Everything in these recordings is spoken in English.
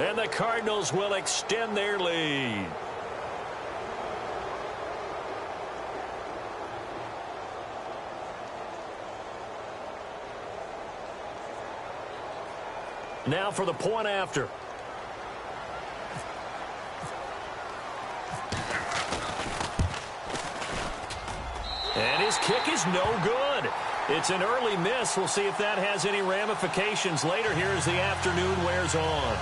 And the Cardinals will extend their lead. Now for the point after. And his kick is no good. It's an early miss. We'll see if that has any ramifications later here as the afternoon wears on.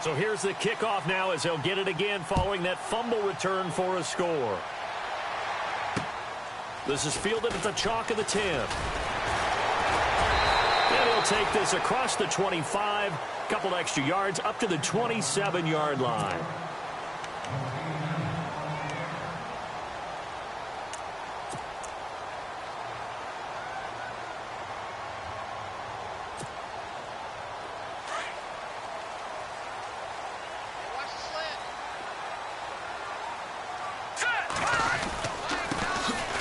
So here's the kickoff now as they'll get it again following that fumble return for a score. This is fielded at the chalk of the 10. And he'll take this across the 25, couple extra yards up to the 27-yard line.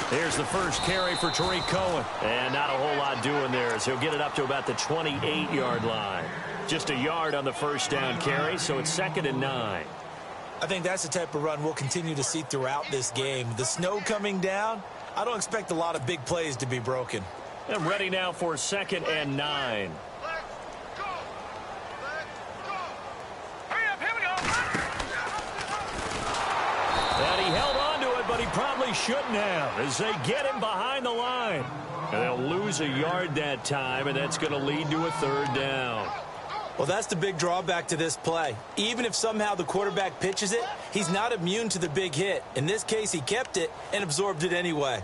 Here's the first carry for Tariq Cohen. And not a whole lot doing there as he'll get it up to about the 28-yard line. Just a yard on the first down carry, so it's 2nd and 9. I think that's the type of run we'll continue to see throughout this game. The snow coming down, I don't expect a lot of big plays to be broken. And ready now for 2nd and 9. Probably shouldn't have as they get him behind the line. And they'll lose a yard that time, and that's going to lead to a 3rd down. Well, that's the big drawback to this play. Even if somehow the quarterback pitches it, he's not immune to the big hit. In this case, he kept it and absorbed it anyway.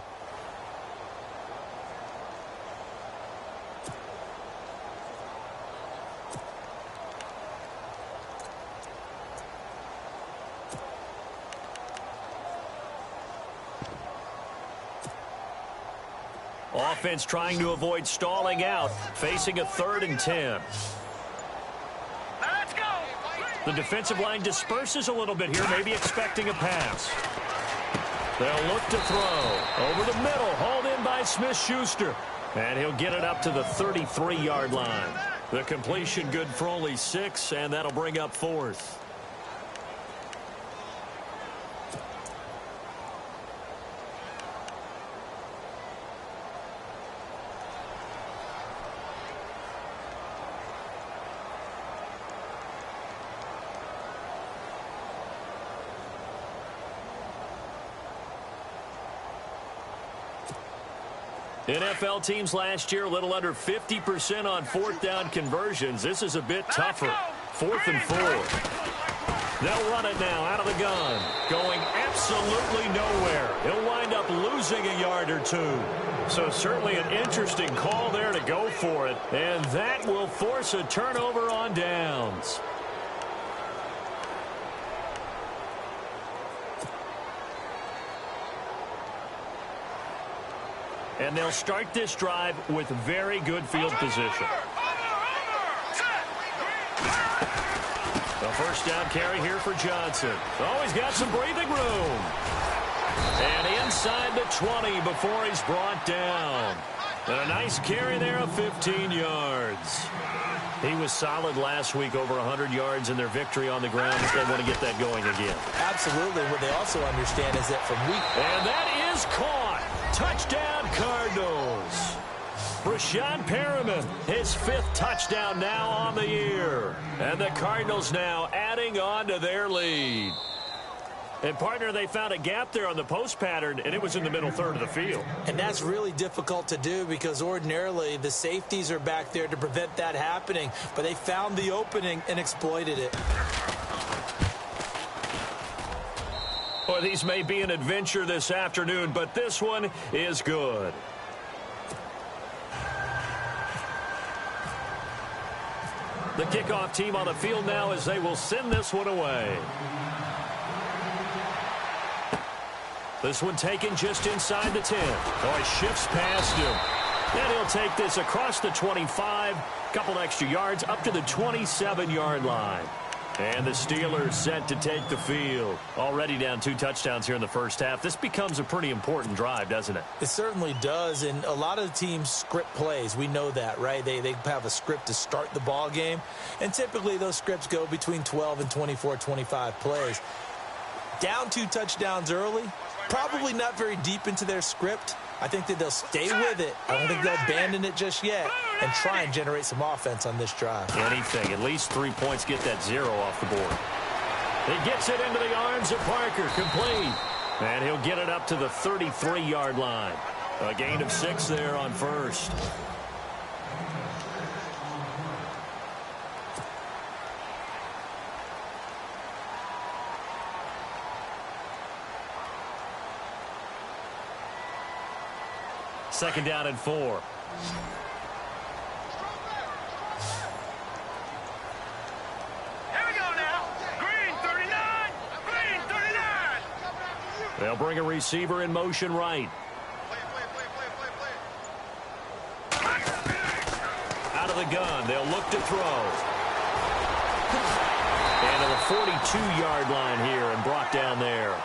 Offense trying to avoid stalling out, facing a 3rd and 10. Let's go. The defensive line disperses a little bit here, maybe expecting a pass. They'll look to throw. Over the middle, hauled in by Smith-Schuster. And he'll get it up to the 33-yard line. The completion good for only 6, and that'll bring up 4th. NFL teams last year a little under 50% on 4th down conversions. This is a bit tougher. 4th and 4. They'll run it now out of the gun. Going absolutely nowhere. He'll wind up losing a yard or 2. So certainly an interesting call there to go for it. And that will force a turnover on downs. And they'll start this drive with very good field position. The first down carry here for Johnson. Oh, he's got some breathing room. And inside the 20 before he's brought down. And a nice carry there of 15 yards. He was solid last week, over 100 yards in their victory on the ground. They want to get that going again. Absolutely. What they also understand is that from week... And that is caught. Touchdown, Cardinals. Breshad Perriman, his 5th touchdown now on the year. And the Cardinals now adding on to their lead. And, partner, they found a gap there on the post pattern, and it was in the middle 3rd of the field. And that's really difficult to do because ordinarily the safeties are back there to prevent that happening. But they found the opening and exploited it. Well, these may be an adventure this afternoon, but this one is good. The kickoff team on the field now as they will send this one away. This one taken just inside the 10. Oh, he shifts past him. And he'll take this across the 25. Couple extra yards up to the 27-yard line. And the Steelers set to take the field. Already down 2 touchdowns here in the first half. This becomes a pretty important drive, doesn't it? It certainly does, and a lot of the teams script plays. We know that, right? They have a script to start the ball game, and typically those scripts go between 12 and 24, 25 plays. Down 2 touchdowns early, probably not very deep into their script. I think that they'll stay with it. I don't think they'll abandon it just yet and try and generate some offense on this drive. Anything. At least 3 points, get that 0 off the board. He gets it into the arms of Parker. Complete. And he'll get it up to the 33-yard line. A gain of 6 there on first. Second down and 4. Here we go now. Green 39. Green 39. They'll bring a receiver in motion right. Out of the gun. They'll look to throw. And to the 42-yard line here and brought down there.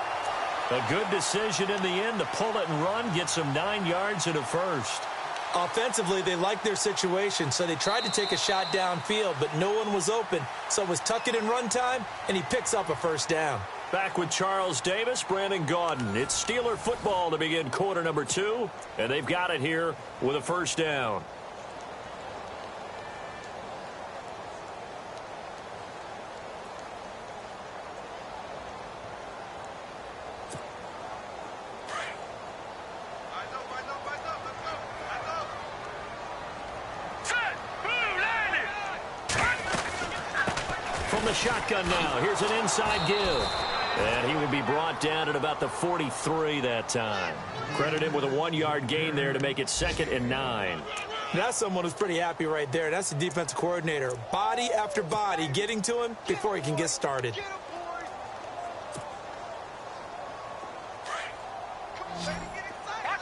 A good decision in the end to pull it and run, get some 9 yards and a first. Offensively, they liked their situation, so they tried to take a shot downfield, but no one was open. So it was tuck it and run time, and he picks up a first down. Back with Charles Davis, Brandon Gaudin. It's Steeler football to begin quarter number 2, and they've got it here with a first down. From the shotgun now, here's an inside give. And he will be brought down at about the 43 that time. Credit him with a 1-yard gain there to make it 2nd and 9. That's someone who's pretty happy right there. That's the defensive coordinator. Body after body getting to him before he can get started. Watch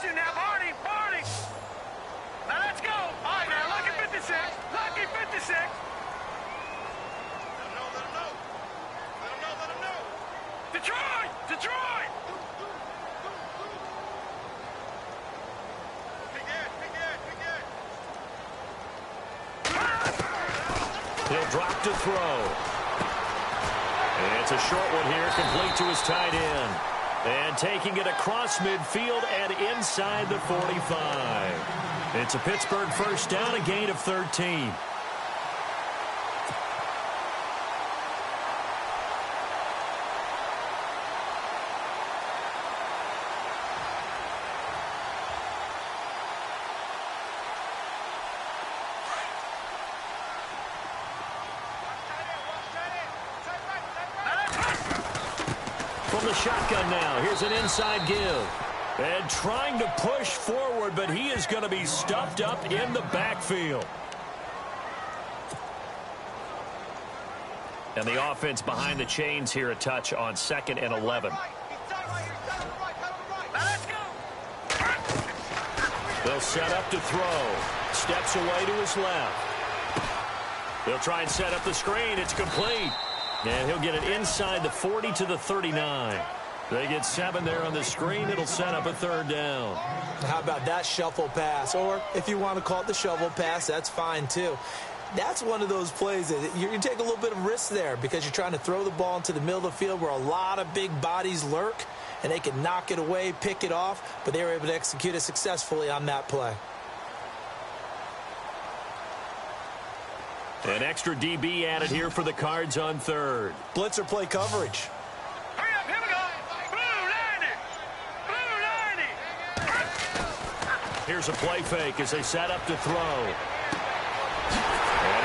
it now, Barney. Barney. Now let's go. All right, now, lucky 56. Lucky 56. Detroit! Detroit! He'll drop to throw. And it's a short one here, complete to his tight end. And taking it across midfield and inside the 45. It's a Pittsburgh first down, a gain of 13. From the shotgun now, here's an inside give. And trying to push forward, but he is going to be stuffed up in the backfield. And the offense behind the chains here a touch on 2nd and 11. They'll set up to throw. Steps away to his left. They'll try and set up the screen. It's complete. And he'll get it inside the 40 to the 39. They get 7 there on the screen. It'll set up a 3rd down. How about that shuffle pass? Or if you want to call it the shovel pass, that's fine too. That's one of those plays that you take a little bit of risk there because you're trying to throw the ball into the middle of the field where a lot of big bodies lurk, and they can knock it away, pick it off, but they were able to execute it successfully on that play. An extra DB added here for the Cards on 3rd. Blitzer play coverage. Hurry up, here we go. Blue 90. Blue 90. Here's a play fake as they set up to throw. And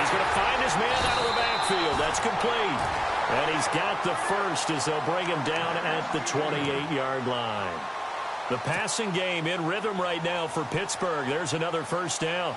he's going to find his man out of the backfield. That's complete. And he's got the first as they'll bring him down at the 28-yard line. The passing game in rhythm right now for Pittsburgh. There's another first down.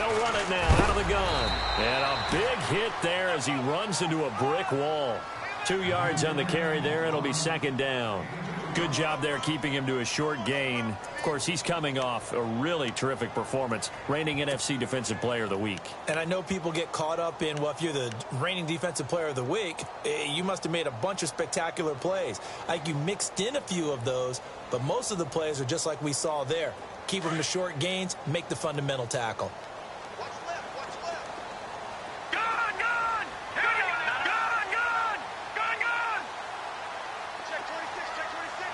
They'll run it now out of the gun. And a big hit there as he runs into a brick wall. 2 yards on the carry there. It'll be second down. Good job there keeping him to a short gain. Of course, he's coming off a really terrific performance, reigning NFC Defensive Player of the Week. And I know people get caught up in, well, if you're the reigning Defensive Player of the Week, you must have made a bunch of spectacular plays. Like you mixed in a few of those, but most of the plays are just like we saw there. Keep them to short gains, make the fundamental tackle. Watch left, watch left. Gun, gun! Here we go now. Gun, gun! Gun, gun! Check 26, check 26.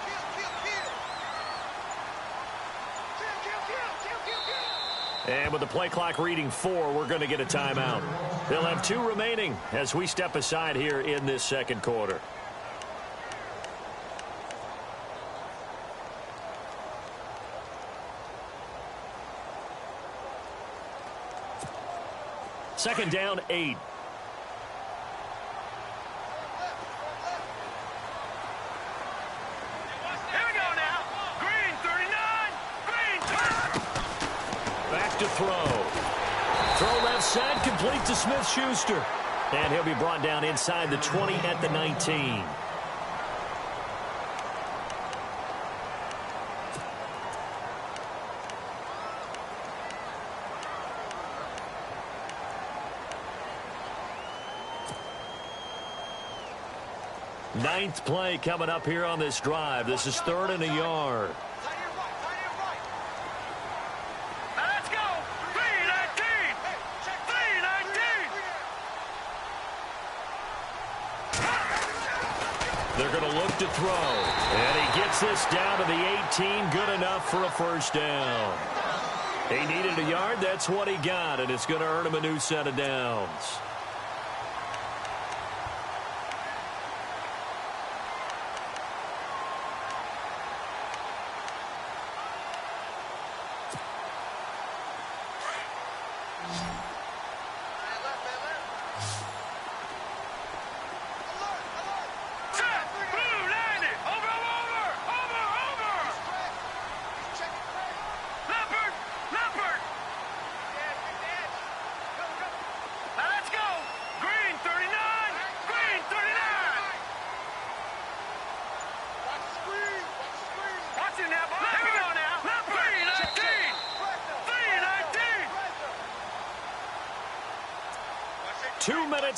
Kill, kill, kill. Kill, kill, kill, kill, kill, kill. And with the play clock reading 4, we're going to get a timeout. They'll have 2 remaining as we step aside here in this second quarter. Second down, 8. Here we go now. Green, 39. Green, turn. Back to throw. Throw left side, complete to Smith-Schuster. And he'll be brought down inside the 20 at the 19. Ninth play coming up here on this drive. This is 3rd and a yard. Tight end right, tight end right. Now let's go. 319. 319. They're going to look to throw. And he gets this down to the 18. Good enough for a first down. He needed a yard. That's what he got. And it's going to earn him a new set of downs.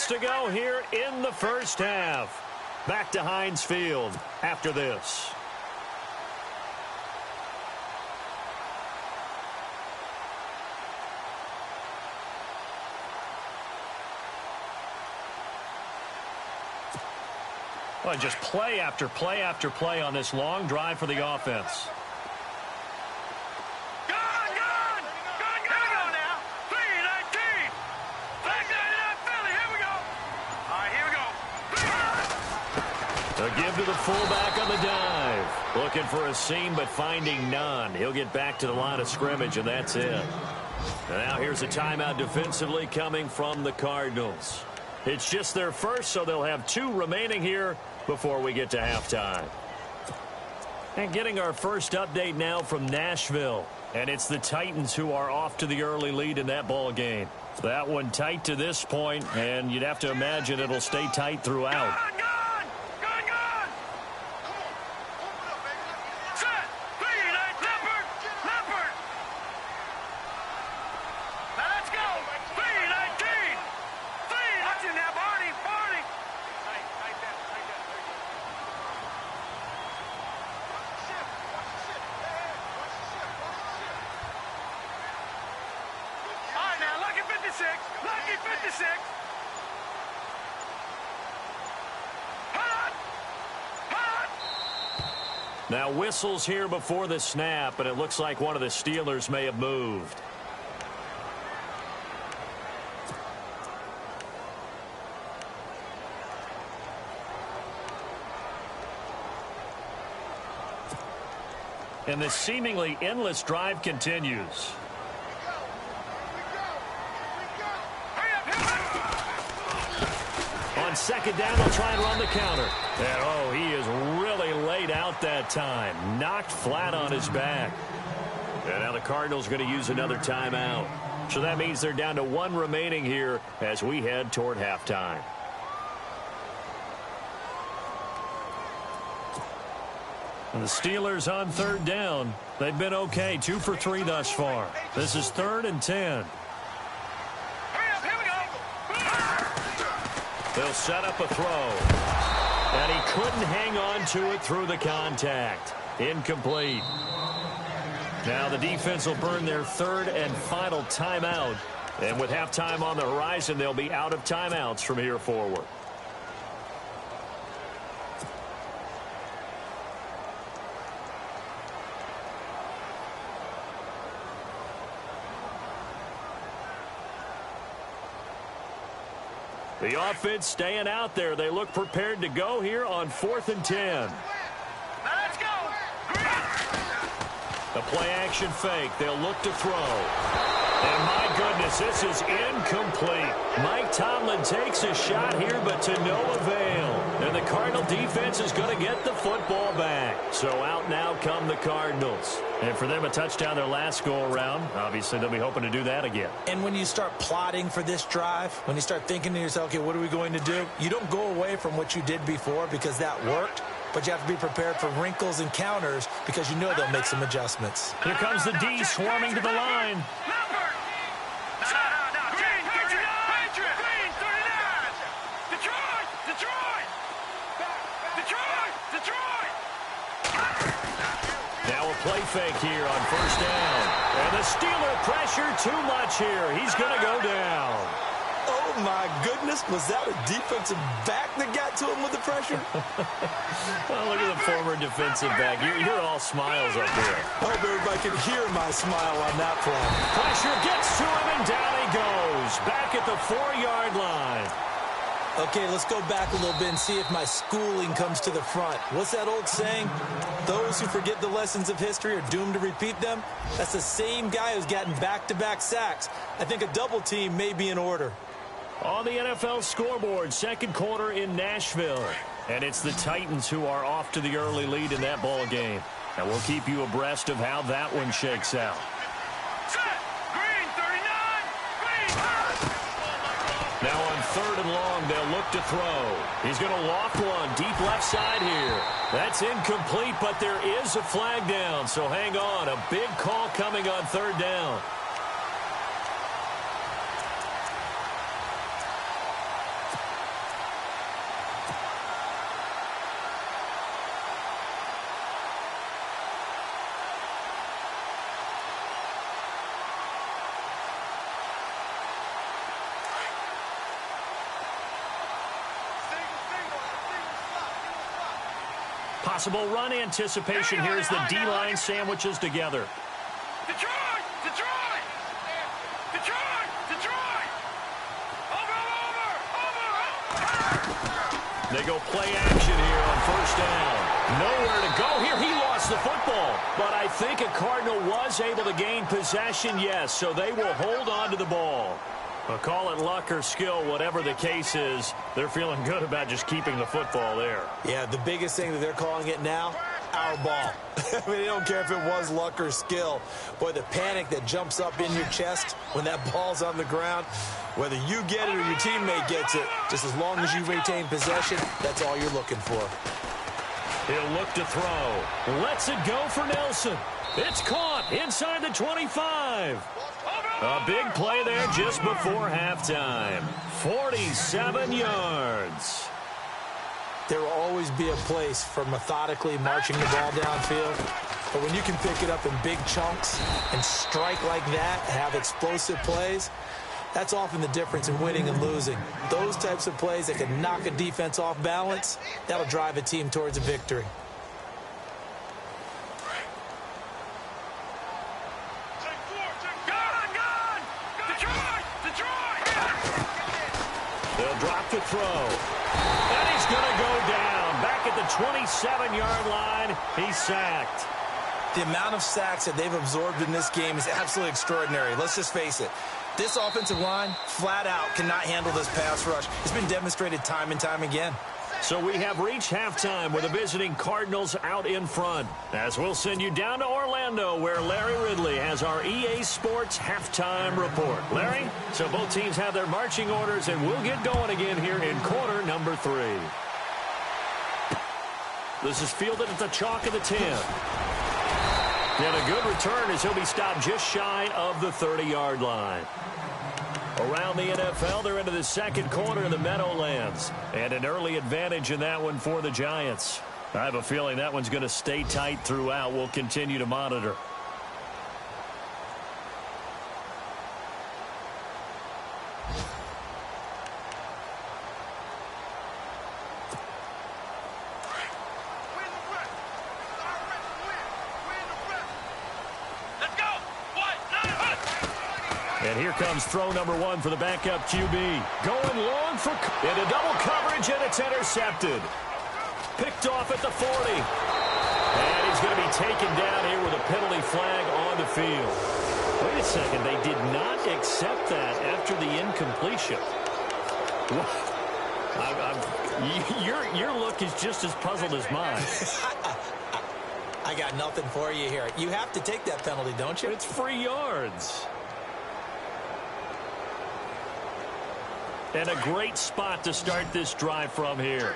To go here in the first half. Back to Heinz Field after this. Well, just play after play after play on this long drive for the offense. Give to the fullback on the dive. Looking for a seam, but finding none. He'll get back to the line of scrimmage, and that's it. And now here's a timeout defensively coming from the Cardinals. It's just their first, so they'll have 2 remaining here before we get to halftime. And getting our first update now from Nashville. And it's the Titans who are off to the early lead in that ball game. That one tight to this point, and you'd have to imagine it'll stay tight throughout. Now whistles here before the snap, and it looks like one of the Steelers may have moved. And this seemingly endless drive continues. On second down, they'll try and run the counter. And, oh, he is really laid out that time. Knocked flat on his back. And now the Cardinals going to use another timeout. So that means they're down to one remaining here as we head toward halftime. And the Steelers on third down. They've been okay, 2 for 3 thus far. This is 3rd and 10. They'll set up a throw. And he couldn't hang on to it through the contact. Incomplete. Now the defense will burn their 3rd and final timeout. And with halftime on the horizon, they'll be out of timeouts from here forward. The offense staying out there. They look prepared to go here on 4th and 10. Let's go. The play action fake. They'll look to throw. And my goodness, this is incomplete. Mike Tomlin takes a shot here, but to no avail. And the Cardinal defense is going to get the football back. So out now come the Cardinals. And for them, a touchdown their last go-around. Obviously, they'll be hoping to do that again. And when you start plotting for this drive, when you start thinking to yourself, okay, what are we going to do? You don't go away from what you did before because that worked. But you have to be prepared for wrinkles and counters because you know they'll make some adjustments. Here comes the D swarming to the line. Now a play fake here on 1st down. And the Steeler pressure too much here. He's going to go down. Oh, my goodness. Was that a defensive back that got to him with the pressure? Oh, look at the former defensive back. You're all smiles up here. I hope everybody can hear my smile on that play. Pressure gets to him, and down he goes. Back at the 4-yard line. Okay, let's go back a little bit and see if my schooling comes to the front. What's that old saying? Those who forget the lessons of history are doomed to repeat them. That's the same guy who's gotten back-to-back sacks. I think a double team may be in order. On the NFL scoreboard, 2nd quarter in Nashville. And it's the Titans who are off to the early lead in that ball game. And we'll keep you abreast of how that one shakes out. Now on 3rd and long, they'll look to throw. He's going to loft one deep left side here. That's incomplete, but there is a flag down, so hang on. A big call coming on 3rd down. Possible run anticipation here as the D-line sandwiches together. Detroit! Detroit! Detroit! Detroit! Over! They go play action here on 1st down. Nowhere to go here. He lost the football. But I think a Cardinal was able to gain possession, yes, so they will hold on to the ball. Well, call it luck or skill, whatever the case is, they're feeling good about just keeping the football there. Yeah, the biggest thing that they're calling it now, our ball. I mean, they don't care if it was luck or skill. Boy, the panic that jumps up in your chest when that ball's on the ground, whether you get it or your teammate gets it, just as long as you retain possession, that's all you're looking for. He'll look to throw. Lets it go for Nelson. It's caught inside the 25. A big play there just before halftime. 47 yards. There will always be a place for methodically marching the ball downfield. But when you can pick it up in big chunks and strike like that, have explosive plays, that's often the difference in winning and losing. Those types of plays that can knock a defense off balance, that'll drive a team towards a victory. They'll drop the throw. And he's going to go down. Back at the 27-yard line, he's sacked. The amount of sacks that they've absorbed in this game is absolutely extraordinary. Let's just face it. This offensive line, flat out, cannot handle this pass rush. It's been demonstrated time and time again. So we have reached halftime with the visiting Cardinals out in front. As we'll send you down to Orlando, where Larry Ridley has our EA Sports halftime report. Larry, so both teams have their marching orders, and we'll get going again here in quarter number 3. This is fielded at the chalk of the 10. And a good return as he'll be stopped just shy of the 30-yard line. Around the NFL, they're into the second quarter of the Meadowlands. And an early advantage in that one for the Giants. I have a feeling that one's going to stay tight throughout. We'll continue to monitor. And here comes throw number 1 for the backup QB. Going long for into double coverage, and it's intercepted. Picked off at the 40. And he's going to be taken down here with a penalty flag on the field. Wait a second. They did not accept that after the incompletion. Your look is just as puzzled as mine. I got nothing for you here. You have to take that penalty, don't you? It's free yards. And a great spot to start this drive from here.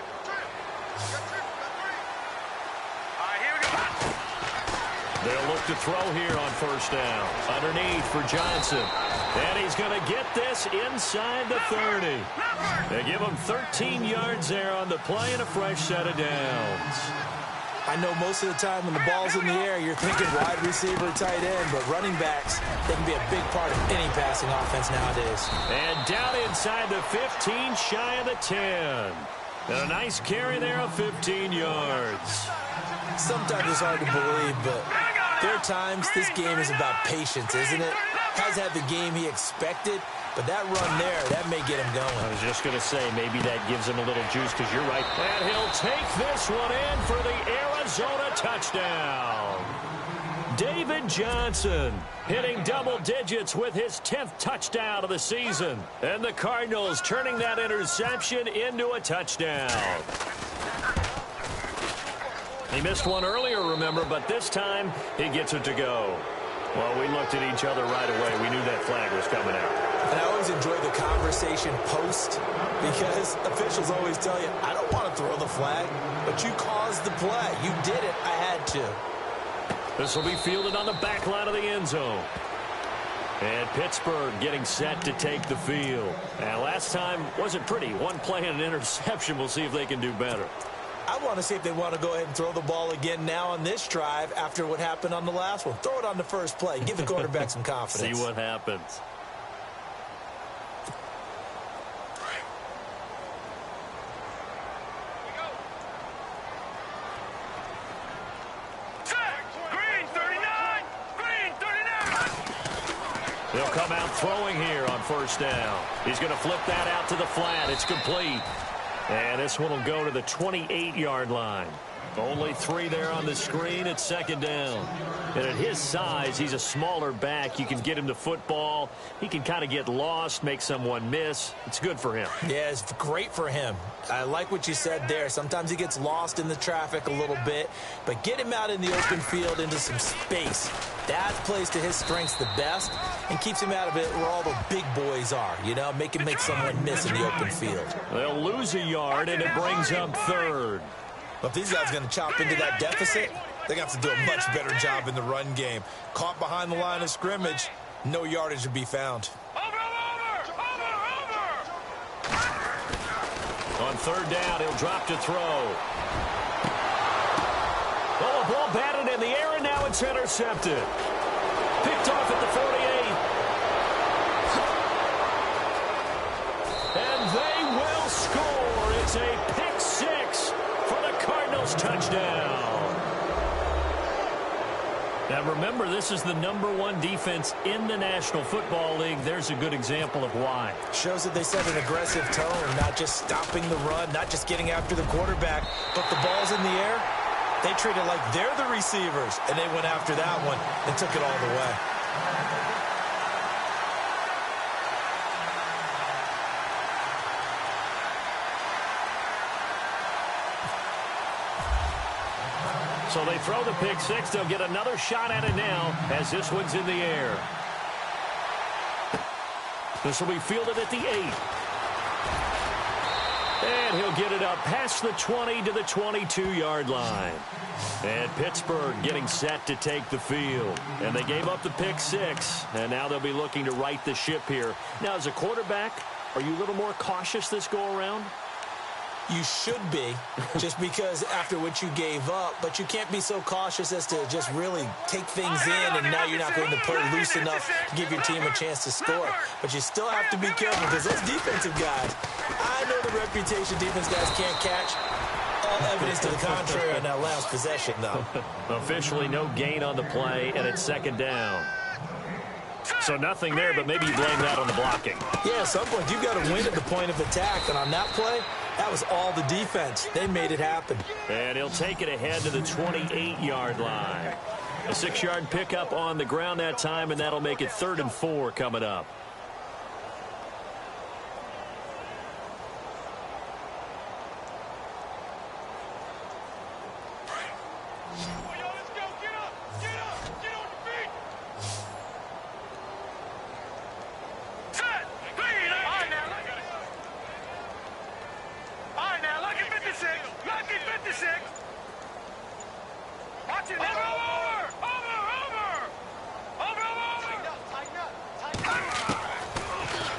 They'll look to throw here on first down. Underneath for Johnson. And he's going to get this inside the 30. They give him 13 yards there on the play and a fresh set of downs. I know most of the time when the ball's in the air, you're thinking wide receiver, tight end, but running backs, they can be a big part of any passing offense nowadays. And down inside the 15, shy of the 10. And a nice carry there of 15 yards. Sometimes it's hard to believe, but there are times this game is about patience, isn't it? Has had the game he expected, but that run there, that may get him going. I was just going to say, maybe that gives him a little juice, because you're right. And he'll take this one in for the Arizona touchdown. David Johnson hitting double digits with his 10th touchdown of the season. And the Cardinals turning that interception into a touchdown. He missed one earlier, remember, but this time he gets it to go. Well, we looked at each other right away. We knew that flag was coming out. And I always enjoy the conversation post, because officials always tell you, I don't want to throw the flag, but you caused the play. You did it. I had to. This will be fielded on the back line of the end zone. And Pittsburgh getting set to take the field. And last time wasn't pretty. One play and an interception. We'll see if they can do better. I want to see if they want to go ahead and throw the ball again now on this drive after what happened on the last one. Throw it on the first play. Give the quarterback some confidence. See what happens. They'll come out throwing here on first down. He's going to flip that out to the flat. It's complete. And this one will go to the 28-yard line. Only 3 there on the screen at second down. And at his size, he's a smaller back. You can get him the football. He can kind of get lost, make someone miss. It's good for him. Yeah, it's great for him. I like what you said there. Sometimes he gets lost in the traffic a little bit, but get him out in the open field into some space. That plays to his strengths the best and keeps him out of it where all the big boys are, you know, make someone miss in the open field. They'll lose a yard, and it brings up third. But if these guys are going to chop into that deficit, they're going to have to do a much better job in the run game. Caught behind the line of scrimmage, no yardage to be found. On third down, he'll drop to throw. Oh, a ball batted in the air, and now it's intercepted. Picked off at the 48. And they will score. It's a pick six for the Cardinals touchdown. Now remember, this is the #1 defense in the National Football League. There's a good example of why. Shows that they set an aggressive tone, not just stopping the run, not just getting after the quarterback, but the ball's in the air. They treat it like they're the receivers, and they went after that one and took it all the way. So they throw the pick six. They'll get another shot at it now as this one's in the air. This will be fielded at the 8. And he'll get it up past the 20 to the 22-yard line. And Pittsburgh getting set to take the field. And they gave up the pick six. And now they'll be looking to right the ship here. Now, as a quarterback, are you a little more cautious this go-around? You should be, just because after what you gave up, but you can't be so cautious as to just really take things in, and now you're not going to play loose enough to give your team a chance to score. But you still have to be careful because those defensive guys, I know the reputation defense guys can't catch. All evidence to the contrary on that last possession, though. Officially no gain on the play, and it's second down. So nothing there, but maybe you blame that on the blocking. Yeah, at some point you've got to win at the point of attack, and on that play, that was all the defense. They made it happen. And he'll take it ahead to the 28-yard line. A 6-yard pickup on the ground that time, and that'll make it 3rd and 4 coming up.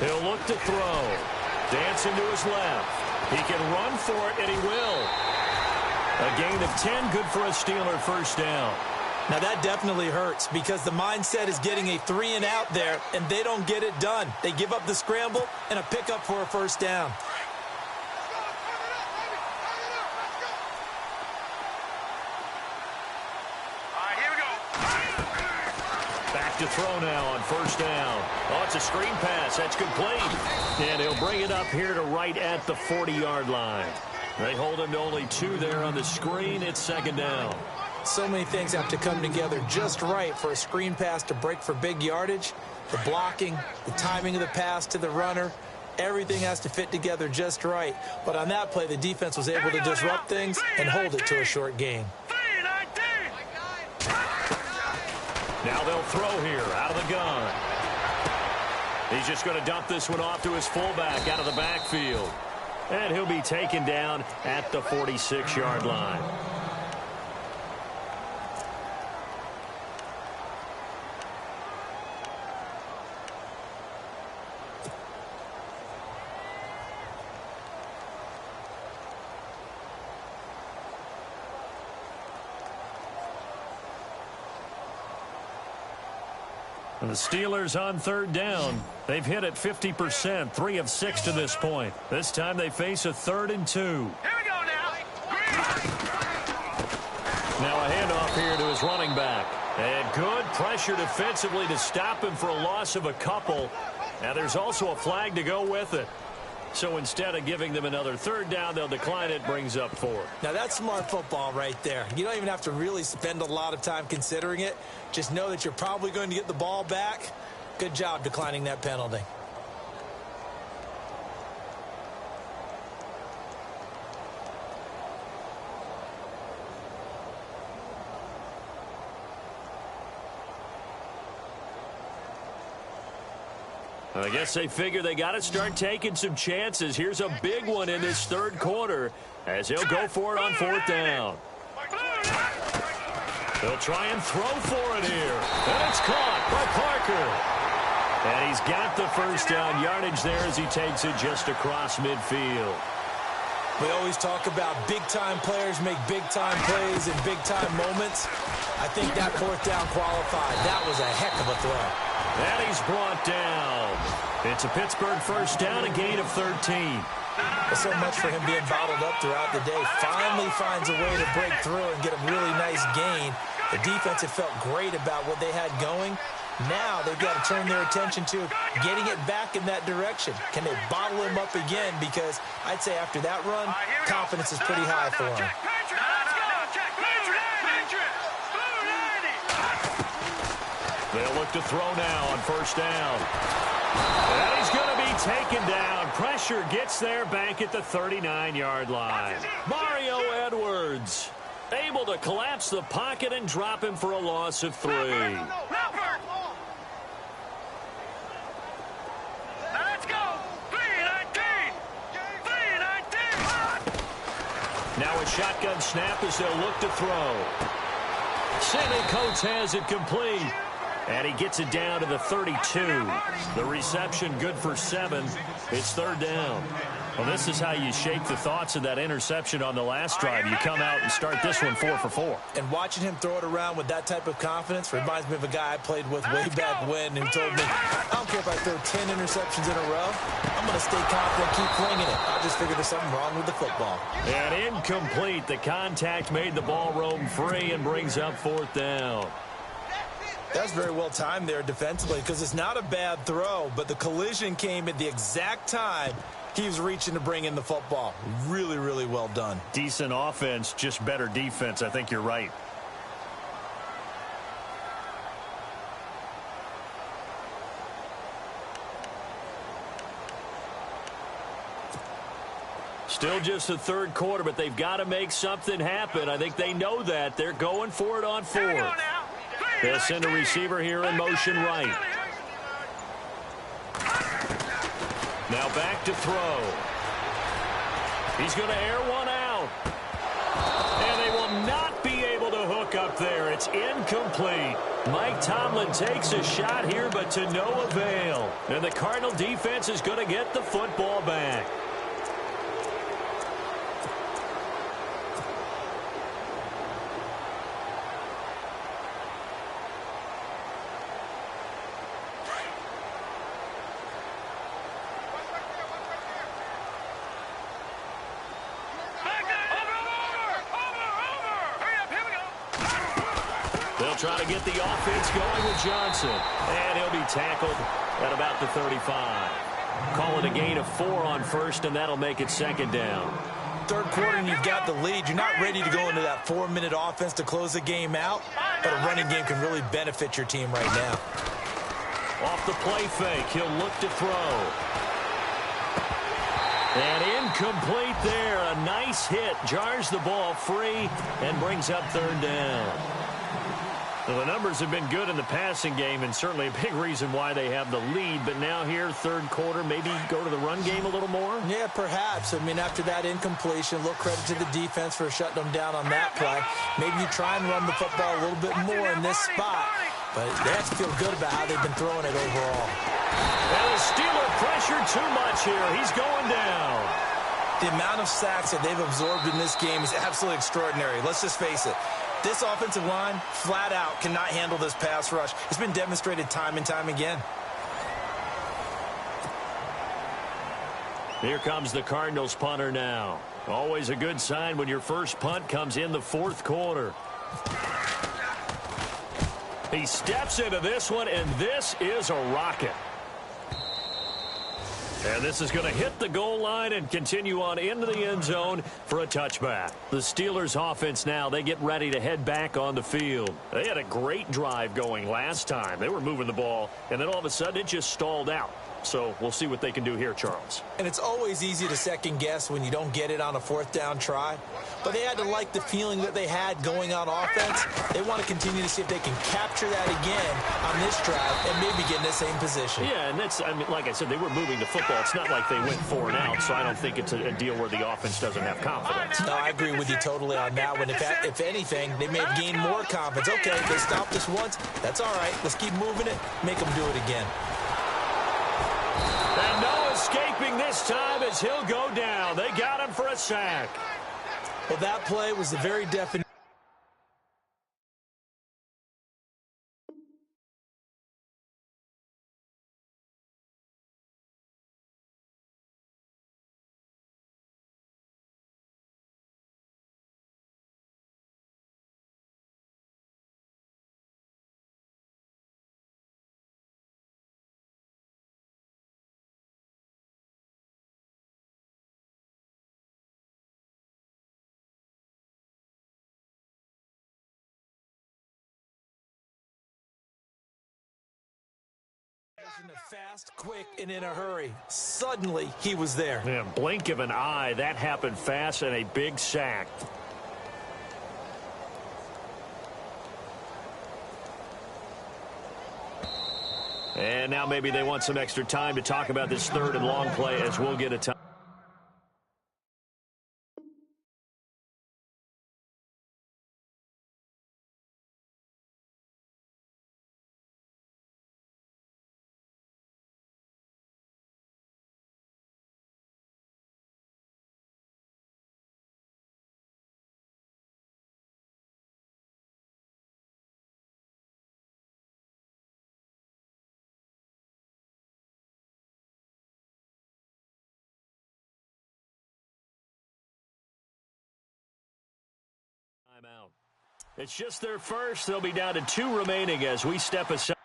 He'll look to throw. Dancing to his left. He can run for it, and he will. A gain of 10, good for a Steeler first down. Now, that definitely hurts because the mindset is getting a 3-and-out there, and they don't get it done. They give up the scramble and a pickup for a first down. To throw now on first down. Oh, it's a screen pass. That's complete. And he'll bring it up here to right at the 40-yard line. They hold him to only 2 there on the screen. It's second down. So many things have to come together just right for a screen pass to break for big yardage. The blocking, the timing of the pass to the runner, everything has to fit together just right. But on that play, the defense was able to disrupt things and hold it to a short gain. Now they'll throw here out of the gun. He's just going to dump this one off to his fullback out of the backfield. And he'll be taken down at the 46-yard line. The Steelers on third down. They've hit it 50%, 3 of 6 to this point. This time they face a 3rd and 2. Here we go now. Now a handoff here to his running back. And good pressure defensively to stop him for a loss of a couple. Now there's also a flag to go with it. So instead of giving them another 3rd down, they'll decline it, brings up 4. Now that's smart football right there. You don't even have to really spend a lot of time considering it. Just know that you're probably going to get the ball back. Good job declining that penalty. I guess they figure they got to start taking some chances. Here's a big one in this 3rd quarter as he'll go for it on 4th down. They'll try and throw for it here. And it's caught by Parker. And he's got the first down yardage there as he takes it just across midfield. We always talk about big-time players make big-time plays in big-time moments. I think that 4th down qualified. That was a heck of a throw. And he's brought down. It's a Pittsburgh first down, a gain of 13. So much for him being bottled up throughout the day. Finally finds a way to break through and get a really nice gain. The defense had felt great about what they had going. Now they've got to turn their attention to getting it back in that direction. Can they bottle him up again? Because I'd say after that run, confidence is pretty high for him. They'll look to throw now on first down. And he's going to be taken down. Pressure gets there back at the 39-yard line. Mario Edwards. Able to collapse the pocket and drop him for a loss of 3. Let's go. 3-19. 3-19. Now a shotgun snap as they'll look to throw. Sammy Coates has it complete. And he gets it down to the 32. The reception good for 7. It's 3rd down. Well, this is how you shake the thoughts of that interception on the last drive. You come out and start this one 4 for 4. And watching him throw it around with that type of confidence reminds me of a guy I played with way back when who told me, I don't care if I throw 10 interceptions in a row. I'm going to stay confident, keep flinging it. I just figured there's something wrong with the football. And incomplete. The contact made the ball roam free and brings up 4th down. That's very well timed there defensively because it's not a bad throw, but the collision came at the exact time he was reaching to bring in the football. Really, really well done. Decent offense, just better defense. I think you're right. Still just the 3rd quarter, but they've got to make something happen. I think they know that. They're going for it on 4th. They'll send a receiver here in motion right. Now back to throw. He's going to air one out. And they will not be able to hook up there. It's incomplete. Mike Tomlin takes a shot here, but to no avail. And the Cardinal defense is going to get the football back. Trying to get the offense going with Johnson. And he'll be tackled at about the 35. Call it a gain of 4 on 1st, and that'll make it 2nd down. 3rd quarter, and you've got the lead. You're not ready to go into that 4-minute offense to close the game out, but a running game can really benefit your team right now. Off the play fake, he'll look to throw. And incomplete there. A nice hit. Jars the ball free and brings up 3rd down. Well, the numbers have been good in the passing game and certainly a big reason why they have the lead. But now here, 3rd quarter, maybe go to the run game a little more? Yeah, perhaps. I mean, after that incompletion, a little credit to the defense for shutting them down on that play. Maybe you try and run the football a little bit more in this spot. But they have to feel good about how they've been throwing it overall. And the Steeler pressure too much here. He's going down. The amount of sacks that they've absorbed in this game is absolutely extraordinary. Let's just face it. This offensive line, flat out, cannot handle this pass rush. It's been demonstrated time and time again. Here comes the Cardinals punter now. Always a good sign when your first punt comes in the 4th quarter. He steps into this one, and this is a rocket. And this is going to hit the goal line and continue on into the end zone for a touchback. The Steelers offense now, they get ready to head back on the field. They had a great drive going last time. They were moving the ball, and then all of a sudden it just stalled out. So we'll see what they can do here, Charles. And it's always easy to second guess when you don't get it on a 4th down try. But they had to like the feeling that they had going on offense. They want to continue to see if they can capture that again on this drive and maybe get in the same position. Yeah, and that's, I mean, like I said, they were moving the football. It's not like they went 4 and out, so I don't think it's a deal where the offense doesn't have confidence. No, I agree with you totally on that one. If anything, they may have gained more confidence. Okay, they stopped us once. That's all right. Let's keep moving it. Make them do it again. And no escaping this time as he'll go down. They got him for a sack. Well, that play was the very definition. Fast, quick, and in a hurry. Suddenly, he was there. Yeah, blink of an eye. That happened fast and a big sack. And now maybe they want some extra time to talk about this third and long play as we'll get a time. Timeout. It's just their first. They'll be down to 2 remaining as we step aside.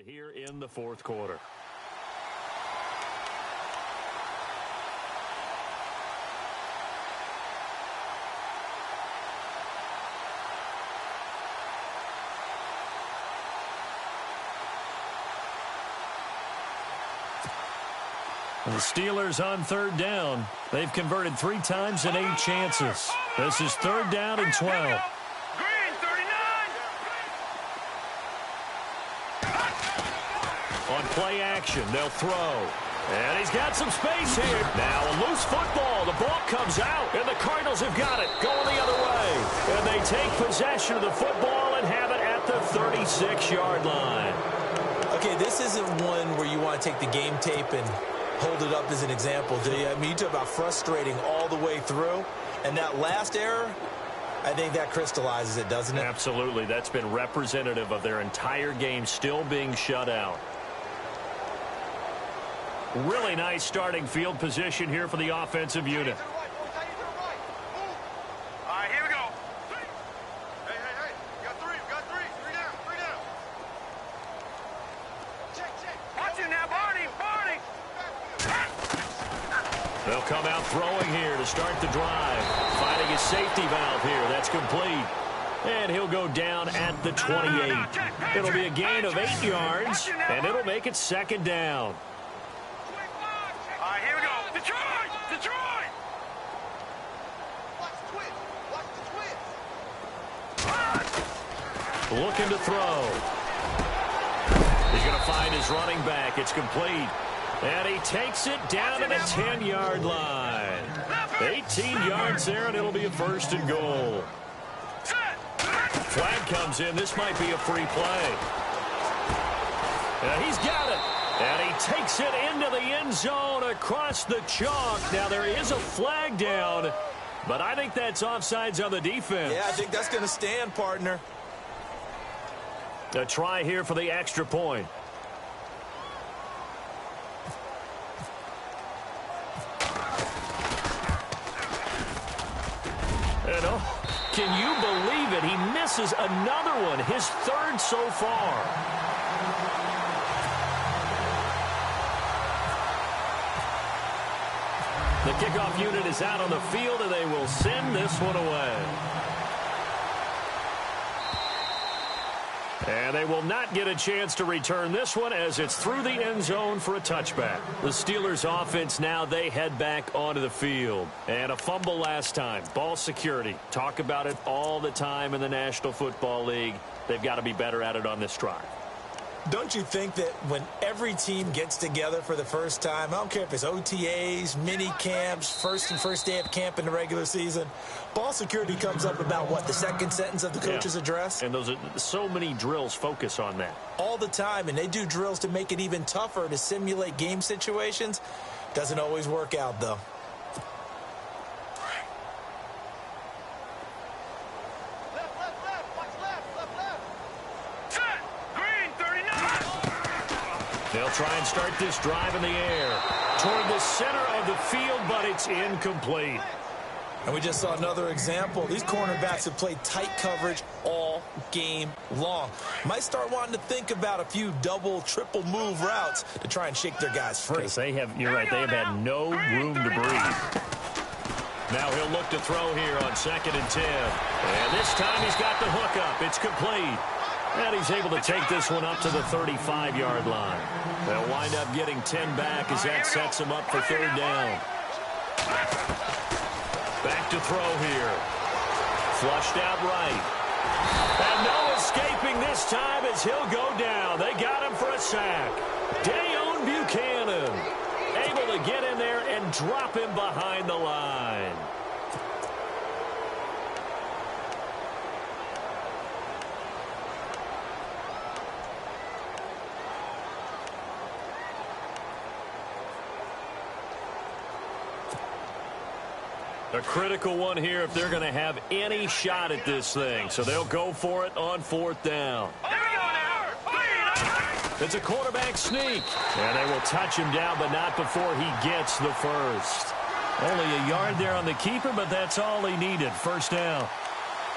Here in the fourth quarter. The Steelers on third down. They've converted 3 times in 8 chances. This is third down and 12. On play action, they'll throw. And he's got some space here. Now a loose football. The ball comes out, and the Cardinals have got it going the other way. And they take possession of the football and have it at the 36-yard line. Okay, this isn't one where you want to take the game tape and hold it up as an example, do you? I mean, you talk about frustrating all the way through. And that last error, I think that crystallizes it, doesn't it? Absolutely. That's been representative of their entire game still being shut out. Really nice starting field position here for the offensive unit. All right, here we go. Hey. You got 3. You got 3. 3 down. 3 down. Check. Watch it now, Barney. They'll come out throwing here to start the drive. Finding his safety valve here. That's complete. And he'll go down at the 28. It'll be a gain of 8 yards, and it'll make it second down. All right, here we go. Detroit! Watch the twist. Looking to throw. He's going to find his running back. It's complete. And he takes it down to the 10-yard line. 18 yards there, and it'll be a first and goal. Flag comes in. This might be a free play. And he's got it. And he takes it into the end zone across the chalk. Now, there is a flag down, but I think that's offsides on the defense. Yeah, I think that's going to stand, partner. A try here for the extra point. And can you believe it? He misses another one, his third so far. The kickoff unit is out on the field, and they will send this one away. And they will not get a chance to return this one as it's through the end zone for a touchback. The Steelers offense now, they head back onto the field. And a fumble last time. Ball security. Talk about it all the time in the National Football League. They've got to be better at it on this drive. Don't you think that when every team gets together for the first time, I don't care if it's OTAs, mini camps, first day of camp in the regular season, ball security comes up about, what, the second sentence of the coach's address? And those are so many drills focus on that. All the time, and they do drills to make it even tougher to simulate game situations. Doesn't always work out, though. They'll try and start this drive in the air toward the center of the field, but it's incomplete. And we just saw another example. These cornerbacks have played tight coverage all game long. Might start wanting to think about a few double, triple move routes to try and shake their guys free. You're right, they have had no room to breathe. Now he'll look to throw here on 2nd and 10. And this time he's got the hook up. It's complete. And he's able to take this one up to the 35-yard line. They'll wind up getting 10 back as that sets him up for 3rd down. Back to throw here. Flushed out right. And no escaping this time as he'll go down. They got him for a sack. Dayon Buchanan able to get in there and drop him behind the line. A critical one here if they're going to have any shot at this thing. So they'll go for it on 4th down. It's a quarterback sneak. And they will touch him down, but not before he gets the first. Only a yard there on the keeper, but that's all he needed. 1st down.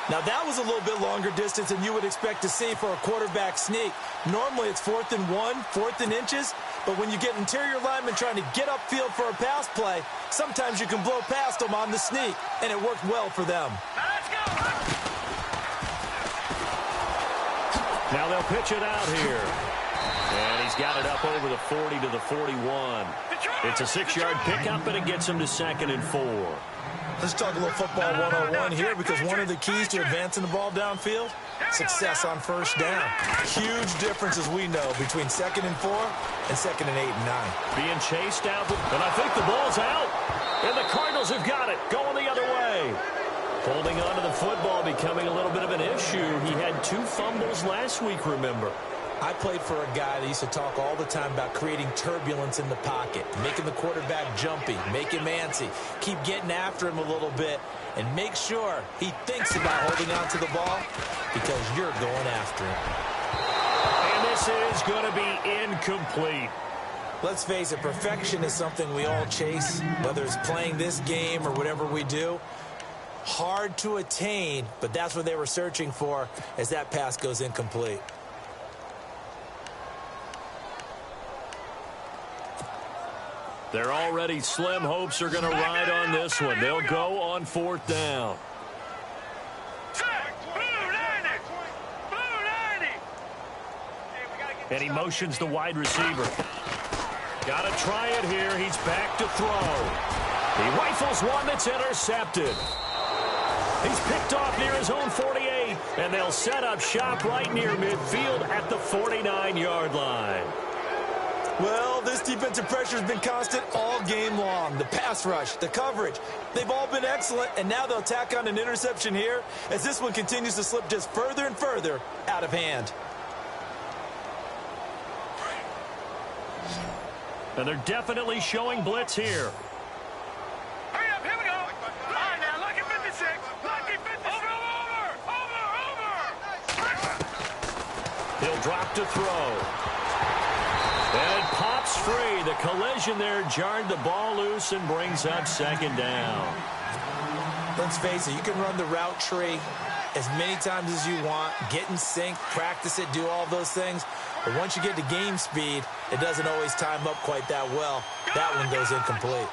Now, that was a little bit longer distance than you would expect to see for a quarterback sneak. Normally, it's 4th and 1, 4th and inches. But when you get interior linemen trying to get upfield for a pass play, sometimes you can blow past them on the sneak, and it worked well for them. Now they'll pitch it out here. And he's got it up over the 40 to the 41. It's a 6-yard pickup, and it gets him to 2nd and 4. Let's talk a little football 101 here, because one of the keys to advancing the ball downfield, success on 1st down. Huge difference, as we know, between 2nd and 4 and 2nd and 8 and 9. Being chased out, and I think the ball's out. And the Cardinals have got it, going the other way. Holding on to the football becoming a little bit of an issue. He had 2 fumbles last week, remember. I played for a guy that used to talk all the time about creating turbulence in the pocket, making the quarterback jumpy, make him antsy, keep getting after him a little bit, and make sure he thinks about holding on to the ball because you're going after him. And this is going to be incomplete. Let's face it, perfection is something we all chase, whether it's playing this game or whatever we do. Hard to attain, but that's what they were searching for as that pass goes incomplete. They're already slim hopes are going to ride on this one. They'll go on 4th down. And he motions the wide receiver. Got to try it here. He's back to throw. He rifles one that's intercepted. He's picked off near his own 48, and they'll set up shop right near midfield at the 49-yard line. Well, this defensive pressure has been constant all game long. The pass rush, the coverage, they've all been excellent, and now they'll tack on an interception here as this one continues to slip just further and further out of hand. And they're definitely showing blitz here. Hurry up, here we go. All right, now, lucky 56. Lucky 56. Over. He'll drop to throw. And it pops free. The collision there jarred the ball loose and brings up 2nd down. Let's face it, you can run the route tree as many times as you want, get in sync, practice it, do all those things. But once you get to game speed, it doesn't always time up quite that well. That one goes incomplete.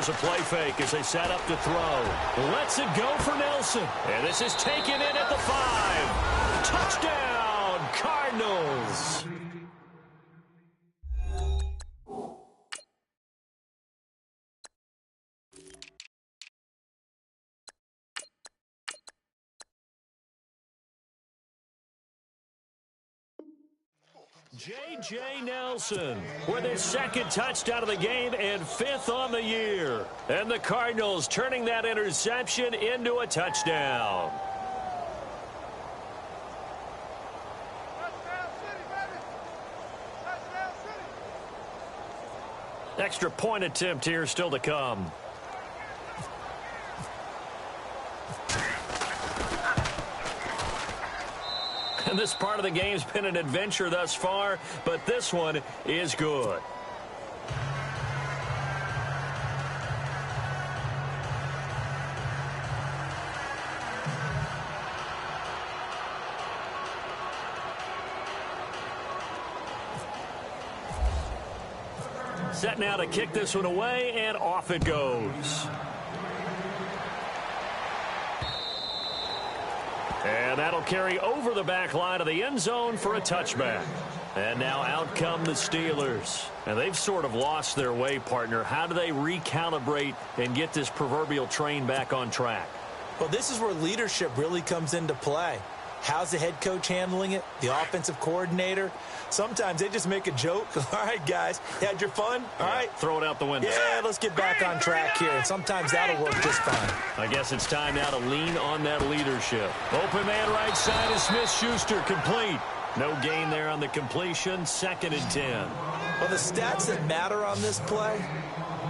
Here's a play fake as they set up to throw. Lets it go for Nelson. And this is taken in at the 5. Touchdown, Cardinals. J.J. Nelson with his second touchdown of the game and 5th on the year. And the Cardinals turning that interception into a touchdown. Touchdown City, baby. Touchdown City. Extra point attempt here still to come. And this part of the game's been an adventure thus far, but this one is good. Set now to kick this one away, and off it goes. And that'll carry over the back line of the end zone for a touchback. And now out come the Steelers. And they've sort of lost their way, partner. How do they recalibrate and get this proverbial train back on track? Well, this is where leadership really comes into play. How's the head coach handling it? The offensive coordinator? Sometimes they just make a joke. All right, guys, you had your fun? All right. Throw it out the window. Yeah, let's get back on track here. And sometimes that'll work just fine. I guess it's time now to lean on that leadership. Open man right side is Smith-Schuster, complete. No gain there on the completion, 2nd and 10. Well, the stats that matter on this play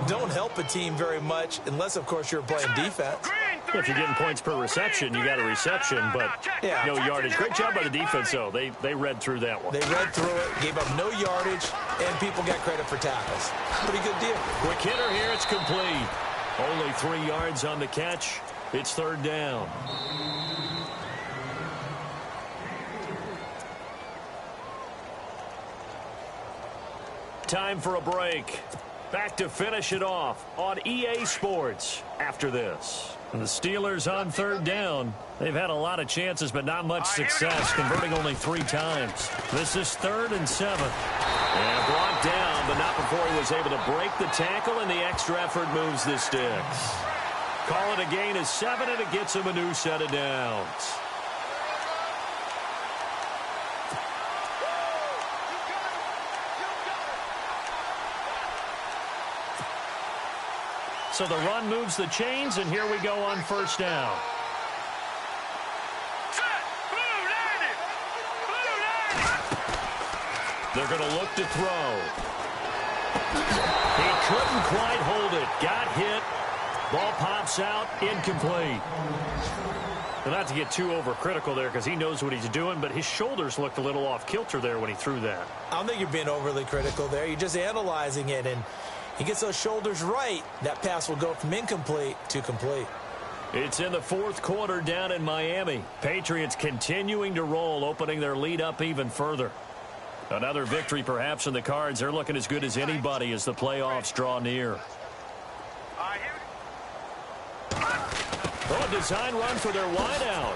don't help a team very much unless, of course, you're playing defense. If you're getting points per reception, you got a reception, but yeah, no yardage. Great job by the defense, though. They read through that one. They read through it, gave up no yardage, and people get credit for tackles. Pretty good deal. Quick hitter here, it's complete. Only 3 yards on the catch. It's 3rd down. Time for a break. Back to finish it off on EA Sports after this. And the Steelers on 3rd down. They've had a lot of chances, but not much success, converting only 3 times. This is 3rd and 7. And brought down, but not before he was able to break the tackle, and the extra effort moves the sticks. Call it a gain of 7, and it gets him a new set of downs. So the run moves the chains, and here we go on 1st down. They're going to look to throw. He couldn't quite hold it. Got hit. Ball pops out. Incomplete. Well, not to get too overcritical there because he knows what he's doing, but his shoulders looked a little off kilter there when he threw that. I don't think you're being overly critical there. You're just analyzing it, and he gets those shoulders right. That pass will go from incomplete to complete. It's in the 4th quarter down in Miami. Patriots continuing to roll, opening their lead up even further. Another victory perhaps in the cards. They're looking as good as anybody as the playoffs draw near. Oh, a design run for their wideout.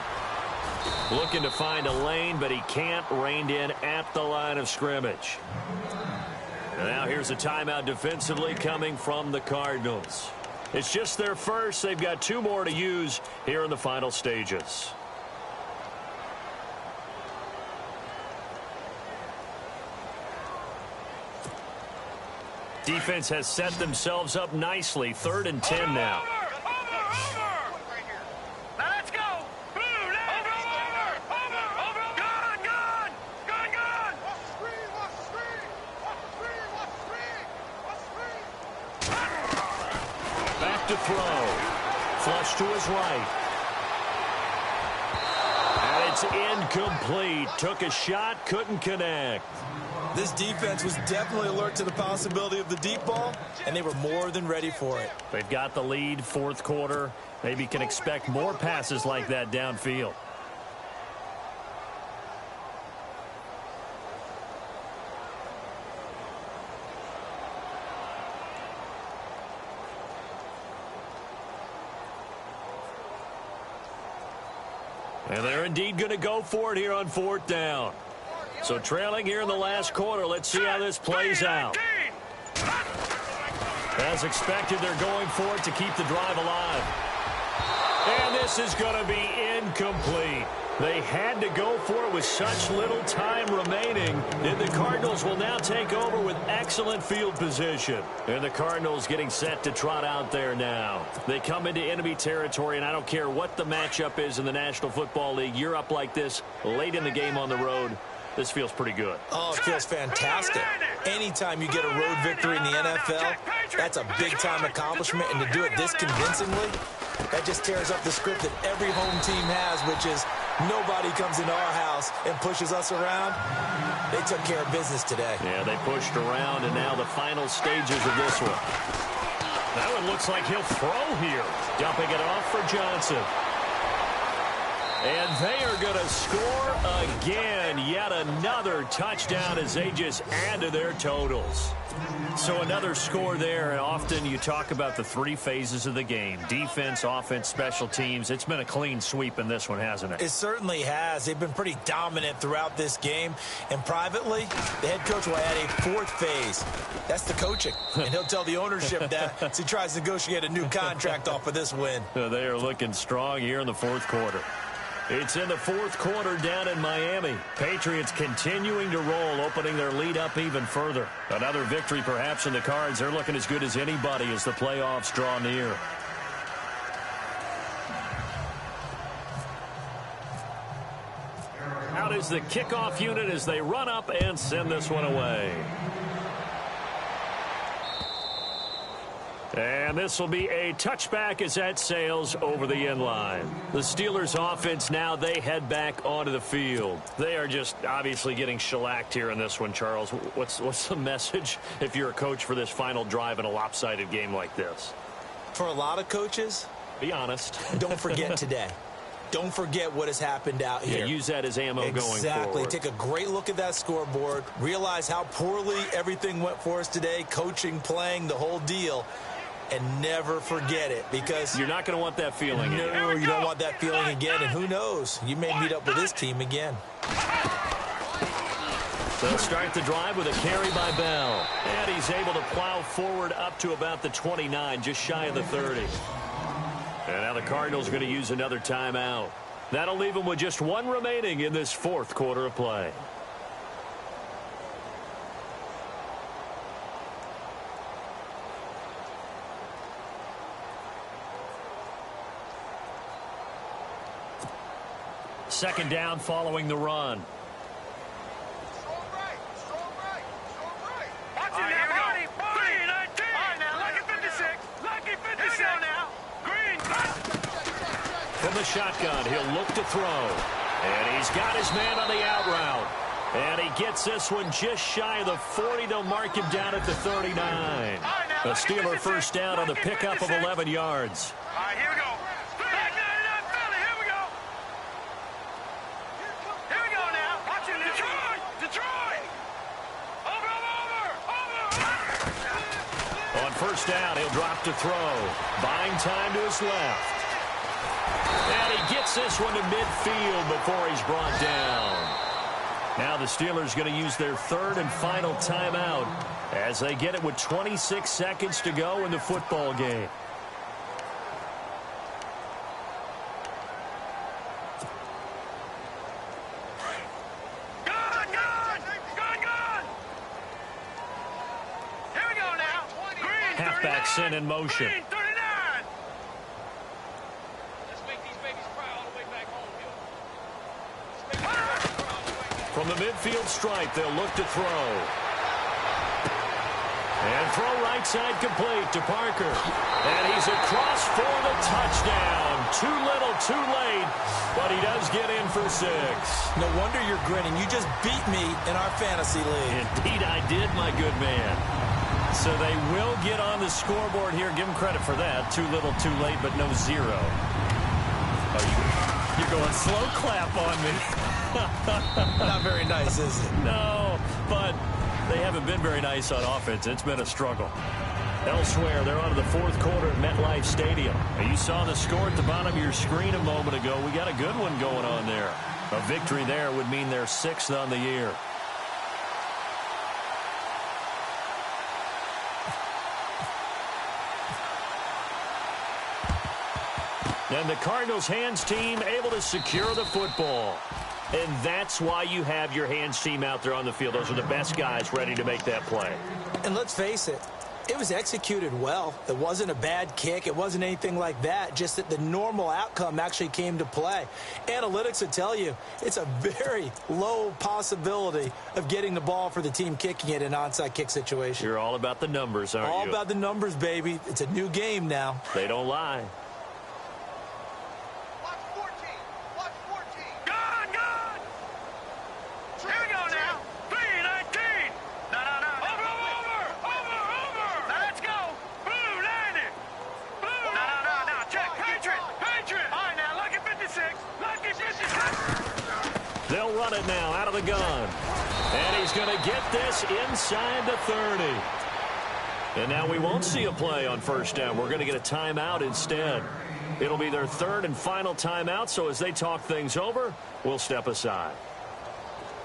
Looking to find a lane, but he can't. Reined in at the line of scrimmage. And now here's a timeout defensively coming from the Cardinals. It's just their first. They've got 2 more to use here in the final stages. Defense has set themselves up nicely. 3rd and 10 now. To throw. Flush to his right. And it's incomplete. Took a shot, couldn't connect. This defense was definitely alert to the possibility of the deep ball, and they were more than ready for it. They've got the lead, 4th quarter. Maybe can expect more passes like that downfield. And they're indeed going to go for it here on 4th down. So trailing here in the last quarter. Let's see how this plays out. As expected, they're going for it to keep the drive alive. And this is going to be incomplete. They had to go for it with such little time remaining. And the Cardinals will now take over with excellent field position. And the Cardinals getting set to trot out there now. They come into enemy territory, and I don't care what the matchup is in the National Football League. You're up like this late in the game on the road. This feels pretty good. Oh, it feels fantastic. Anytime you get a road victory in the NFL, that's a big-time accomplishment. And to do it this convincingly, that just tears up the script that every home team has, which is nobody comes into our house and pushes us around. They took care of business today. Yeah, they pushed around, and now the final stages of this one. That one looks like he'll throw here. Dumping it off for Johnson. And they are going to score again. Yet another touchdown as they just add to their totals. So another score there. Often you talk about the 3 phases of the game. Defense, offense, special teams. It's been a clean sweep in this one, hasn't it? It certainly has. They've been pretty dominant throughout this game. And privately, the head coach will add a 4th phase. That's the coaching. And he'll tell the ownership that as he tries to negotiate a new contract off of this win. They are looking strong here in the 4th quarter. It's in the 4th quarter down in Miami. Patriots continuing to roll, opening their lead up even further. Another victory perhaps in the cards. They're looking as good as anybody as the playoffs draw near. Out is the kickoff unit as they run up and send this one away. And this will be a touchback as that sails over the end line. The Steelers offense now, they head back onto the field. They are just obviously getting shellacked here in this one, Charles. What's the message if you're a coach for this final drive in a lopsided game like this? For a lot of coaches, be honest. Don't forget today. Don't forget what has happened out here. Yeah, use that as ammo going forward. Exactly. Take a great look at that scoreboard. Realize how poorly everything went for us today. Coaching, playing, the whole deal. And never forget it, because you're not going to want that feeling again. No, you don't want that feeling again. And who knows? You may meet up with this team again. They'll start the drive with a carry by Bell. And he's able to plow forward up to about the 29, just shy of the 30. And now the Cardinals are going to use another timeout. That'll leave them with just 1 remaining in this 4th quarter of play. Second down following the run. Strong right. Strong right. Strong right. Watch it now, Marty. 3-19. All right, now. Lucky 56. Lucky 56 now. Green. From the shotgun, he'll look to throw. And he's got his man on the out route. And he gets this one just shy of the 40. They'll mark him down at the 39. A Steeler first down on the pickup of 11 yards. All right, here we go. Back 99 Philly. Here we go. Here we go now. Watch it. Detroit. Detroit. Over. On first down, he'll drop to throw. Buying time to his left. And he gets this one to midfield before he's brought down. Now the Steelers going to use their 3rd and final timeout as they get it with 26 seconds to go in the football game. Gone. Here we go now. Green. Halfback 39. sent in motion. Green, 39. From the midfield stripe, they'll look to throw. And throw right side complete to Parker. And he's across for the touchdown. Too little, too late, but he does get in for 6. No wonder you're grinning. You just beat me in our fantasy league. Indeed, I did, my good man. So they will get on the scoreboard here. Give them credit for that. Too little, too late, but no 0. Oh, you're going slow clap on me. Not very nice, is it? No, but they haven't been very nice on offense. It's been a struggle. Elsewhere, they're on to the fourth quarter at MetLife Stadium. And you saw the score at the bottom of your screen a moment ago. We got a good one going on there. A victory there would mean they're 6th on the year. And the Cardinals hands team able to secure the football. And that's why you have your hands team out there on the field. Those are the best guys ready to make that play. And let's face it, it was executed well. It wasn't a bad kick. It wasn't anything like that. Just that the normal outcome actually came to play. Analytics would tell you it's a very low possibility of getting the ball for the team kicking it in an onside kick situation. You're all about the numbers, aren't you? All about the numbers, baby. It's a new game now. They don't lie. Watch 14. Watch 14. Gone, gone. Here we go now. 3-19. No. Over. Now let's go. Blue, land it. Blue. No. Check. Patriot. All right, now, lucky 56. Lucky 56. They'll run it now out of the gun. And he's going to get this inside the 30. And now we won't see a play on first down. We're going to get a timeout instead. It'll be their third and final timeout, so as they talk things over, we'll step aside.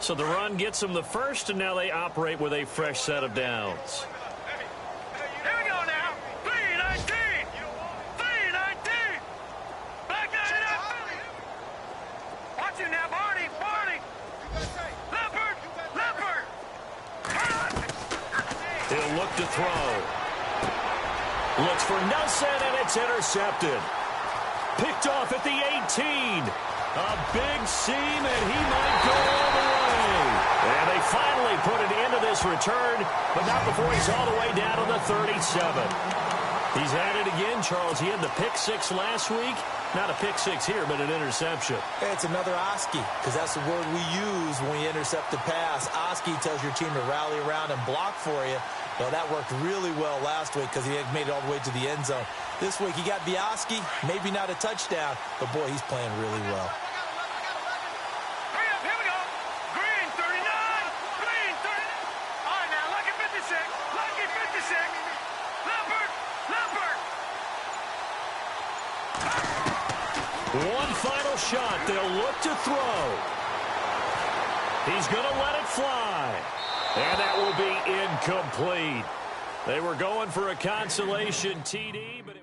So the run gets them the first, and now they operate with a fresh set of downs. Here we go now. 3-19. 3-19. Back down it up. Watch it now, Barney. Leopard. He'll look to throw. Looks for Nelson, and it's intercepted. Picked off at the 18. A big seam, and he might go all the way. And they finally put an end to this return, but not before he's all the way down to the 37. He's at it again, Charles. He had the pick six last week. Not a pick six here, but an interception. It's another Oski, because that's the word we use when we intercept the pass. Oski tells your team to rally around and block for you. Well, that worked really well last week because he had made it all the way to the end zone. This week he got the Oski, maybe not a touchdown, but boy, he's playing really well. Hurry up, here we go. Green, 39. Green, 39. All right, now, lucky 56. Lucky 56. Leopard. One final shot. They'll look to throw. He's going to let it fly. And that will be incomplete. They were going for a consolation TD, but it